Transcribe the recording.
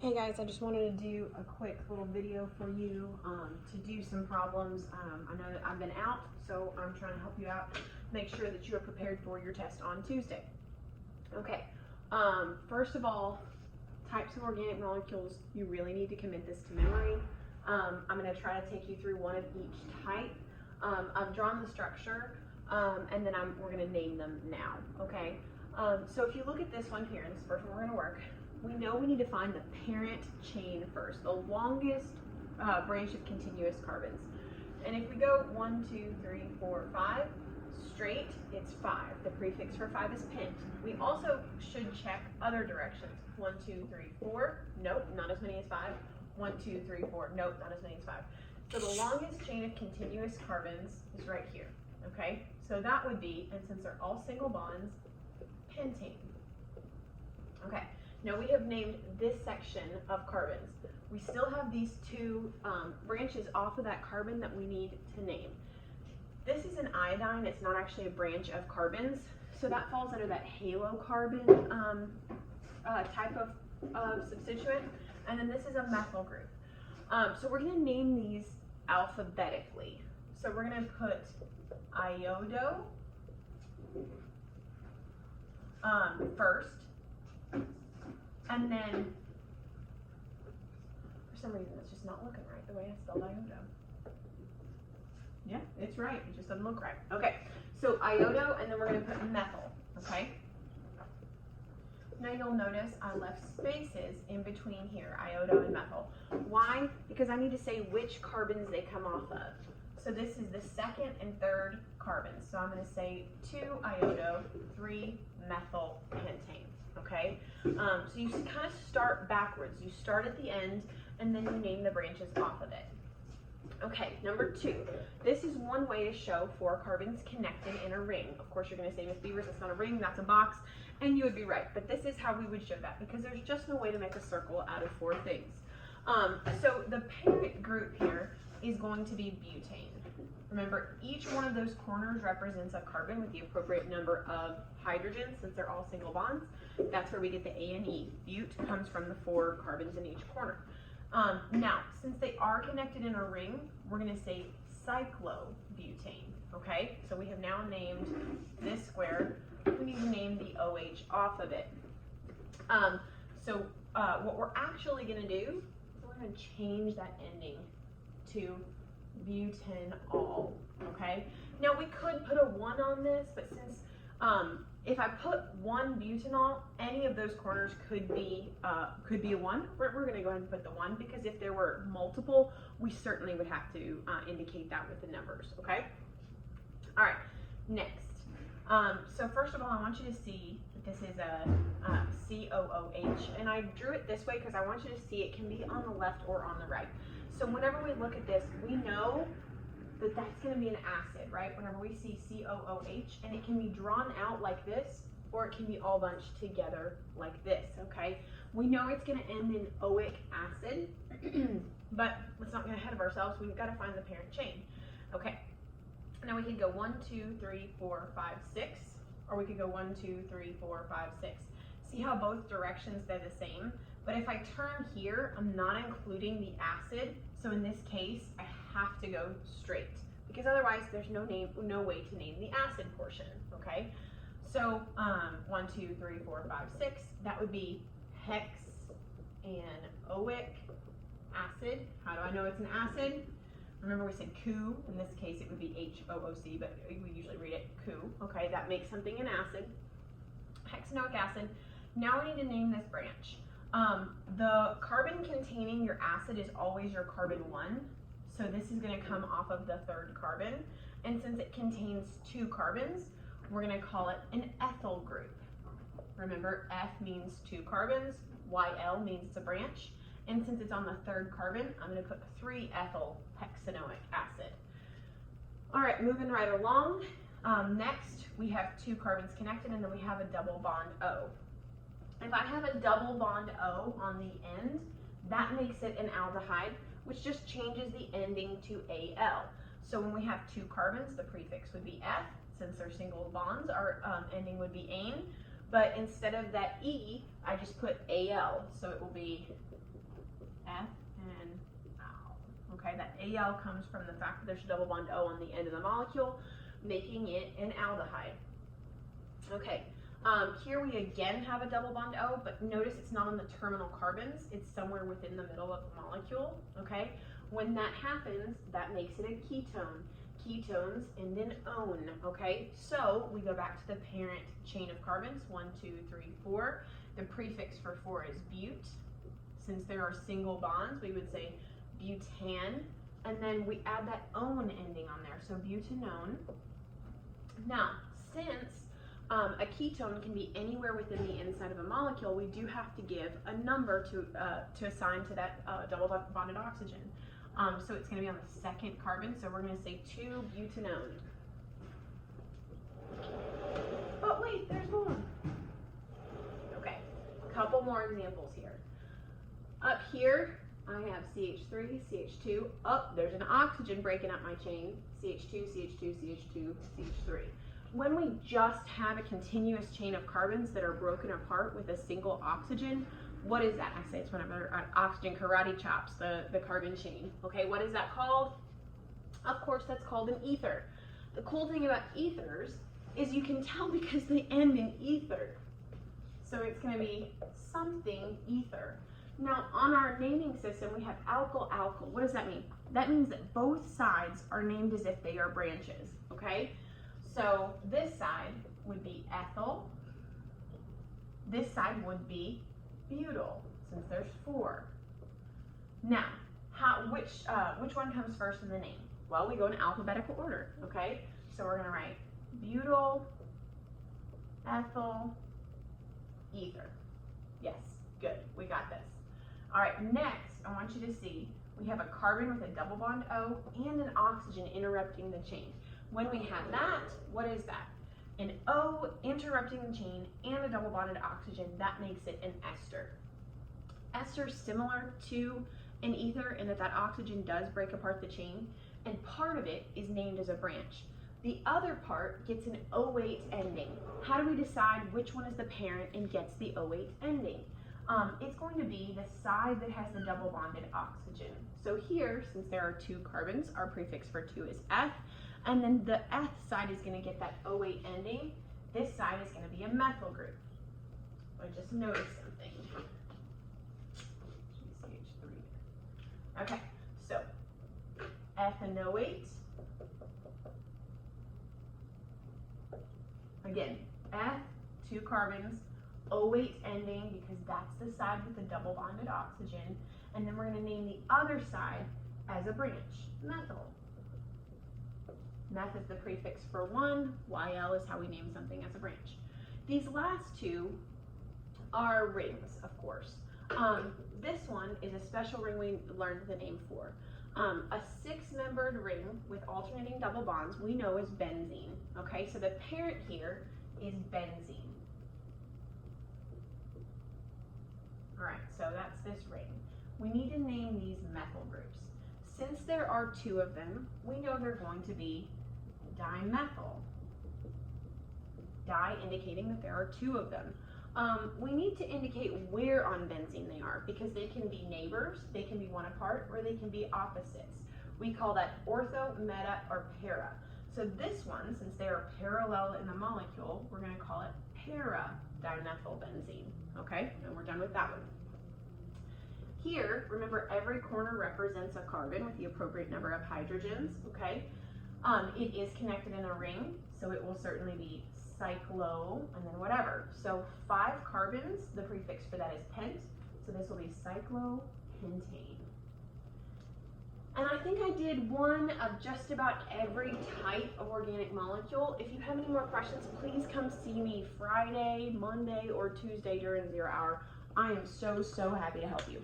Hey guys, I just wanted to do a quick little video for you to do some problems. I know that I've been out, so I'm trying to help you out, make sure that you are prepared for your test on Tuesday. Okay, first of all, types of organic molecules, you really need to commit this to memory. I'm going to try to take you through one of each type. I've drawn the structure, and then we're going to name them now, okay? So if you look at this one here, this is the first one we're going to work. We know we need to find the parent chain first, the longest branch of continuous carbons. And if we go 1, 2, 3, 4, 5, straight, it's 5. The prefix for 5 is pent. We also should check other directions. 1, 2, 3, 4, nope, not as many as 5. 1, 2, 3, 4, nope, not as many as 5. So the longest chain of continuous carbons is right here, okay? So that would be, and since they're all single bonds, pentane. Okay. Now we have named this section of carbons. We still have these two branches off of that carbon that we need to name. This is an iodine. It's not actually a branch of carbons, so that falls under that halocarbon type of substituent. And then this is a methyl group. So we're going to name these alphabetically. So we're going to put iodo first. And then, for some reason, it's just not looking right the way I spelled iodo. Yeah, it's right. It just doesn't look right. Okay, so iodo, and then we're going to put methyl, okay? Now you'll notice I left spaces in between here, iodo and methyl. Why? Because I need to say which carbons they come off of. So this is the second and third carbons. So I'm going to say 2 iodo, 3 methyl pentane. Okay, so you kind of start backwards. You start at the end, and then you name the branches off of it. Okay, number 2. This is one way to show 4 carbons connected in a ring. Of course, you're going to say, Miss Beavers, that's not a ring, that's a box, and you would be right. But this is how we would show that, because there's just no way to make a circle out of 4 things. So the parent group here is going to be butane. Remember, each one of those corners represents a carbon with the appropriate number of hydrogens, since they're all single bonds. That's where we get the A and E. Bute comes from the 4 carbons in each corner. Now, since they are connected in a ring, we're going to say cyclobutane. Okay, so we have now named this square. We need to name the OH off of it. What we're actually going to do is we're going to change that ending to butanol. Okay, now we could put a 1 on this, but since if I put 1 butanol, any of those corners could be a 1. We're going to go ahead and put the 1, because if there were multiple, we certainly would have to indicate that with the numbers. Okay. All right. Next. So first of all, I want you to see that this is a COOH, and I drew it this way because I want you to see it can be on the left or on the right. So whenever we look at this, we know that that's going to be an acid, right? Whenever we see COOH, and it can be drawn out like this, or it can be all bunched together like this, okay? We know it's going to end in oic acid, but let's not get ahead of ourselves. We've got to find the parent chain. Okay, now we could go 1, 2, 3, 4, 5, 6, or we could go 1, 2, 3, 4, 5, 6. See how both directions they're the same? But if I turn here, I'm not including the acid. So in this case, I have to go straight, because otherwise there's no way to name the acid portion, okay? So 1, 2, 3, 4, 5, 6, that would be hex and oic acid. How do I know it's an acid? Remember we said Cu, in this case it would be HOOC, but we usually read it Cu, okay? That makes something an acid. Hexanoic acid. Now we need to name this branch. The carbon containing your acid is always your carbon 1, so this is going to come off of the 3rd carbon, and since it contains 2 carbons, we're going to call it an ethyl group. Remember, F means 2 carbons, YL means it's a branch, and since it's on the 3rd carbon, I'm going to put 3-ethyl hexanoic acid. All right, moving right along. Next, we have 2 carbons connected, and then we have a double bond O. If I have a double bond O on the end, that makes it an aldehyde, which just changes the ending to Al. So when we have 2 carbons, the prefix would be F. Since they're single bonds, our ending would be ane. But instead of that E, I just put Al. So it will be F and Al. Okay, that Al comes from the fact that there's a double bond O on the end of the molecule, making it an aldehyde. Okay, here we again have a double bond O, but notice it's not on the terminal carbons, it's somewhere within the middle of the molecule, okay? When that happens, that makes it a ketone. Ketones end in -one, okay? So we go back to the parent chain of carbons, 1, 2, 3, 4. The prefix for 4 is bute. Since there are single bonds, we would say butan, and then we add that -one ending on there, so butanone. Now, since a ketone can be anywhere within the inside of a molecule, we do have to give a number to assign to that double bonded oxygen. So it's going to be on the second carbon, so we're going to say 2-butanone. But wait, there's more. Okay, a couple more examples here. Up here, I have CH3, CH2. Oh, there's an oxygen breaking up my chain. CH2, CH2, CH2, CH3. When we just have a continuous chain of carbons that are broken apart with a single oxygen, what is that? I say it's one of our oxygen karate chops, the carbon chain. Okay, what is that called? Of course, that's called an ether. The cool thing about ethers is you can tell because they end in ether. So it's going to be something ether. Now, on our naming system, we have alkyl-alkyl. What does that mean? That means that both sides are named as if they are branches, okay? So this side would be ethyl. This side would be butyl, since there's 4. Now, which one comes first in the name? Well, we go in alphabetical order, okay? So we're going to write butyl, ethyl, ether. Yes, good, we got this. All right, next, I want you to see we have a carbon with a double bond O and an oxygen interrupting the chain. When we have that, what is that? An O interrupting the chain and a double bonded oxygen, that makes it an ester. Ester is similar to an ether in that oxygen does break apart the chain, and part of it is named as a branch. The other part gets an O8 ending. How do we decide which one is the parent and gets the O8 ending? It's going to be the side that has the double bonded oxygen. So here, since there are 2 carbons, our prefix for 2 is F, and then the F side is going to get that O8 ending. This side is going to be a methyl group. I just noticed something. CH3. Okay, so F and O8. Again, F, 2 carbons, O8 ending because that's the side with the double bonded oxygen, and then we're going to name the other side as a branch, methyl. Meth is the prefix for 1, YL is how we name something as a branch. These last 2 are rings, of course. This one is a special ring we learned the name for. A 6-membered ring with alternating double bonds we know is benzene. Okay, so the parent here is benzene. All right, so that's this ring. We need to name these methyl groups. Since there are 2 of them, we know they're going to be dimethyl. Di indicating that there are 2 of them. We need to indicate where on benzene they are because they can be neighbors, they can be one apart, or they can be opposites. We call that ortho, meta, or para. So this one, since they are parallel in the molecule, we're going to call it para-dimethylbenzene. Okay, and we're done with that one. Here, remember every corner represents a carbon with the appropriate number of hydrogens, okay? It is connected in a ring, so it will certainly be cyclo and then whatever. So 5 carbons, the prefix for that is pent, so this will be cyclopentane. And I think I did one of just about every type of organic molecule. If you have any more questions, please come see me Friday, Monday, or Tuesday during 0 hour. I am so happy to help you.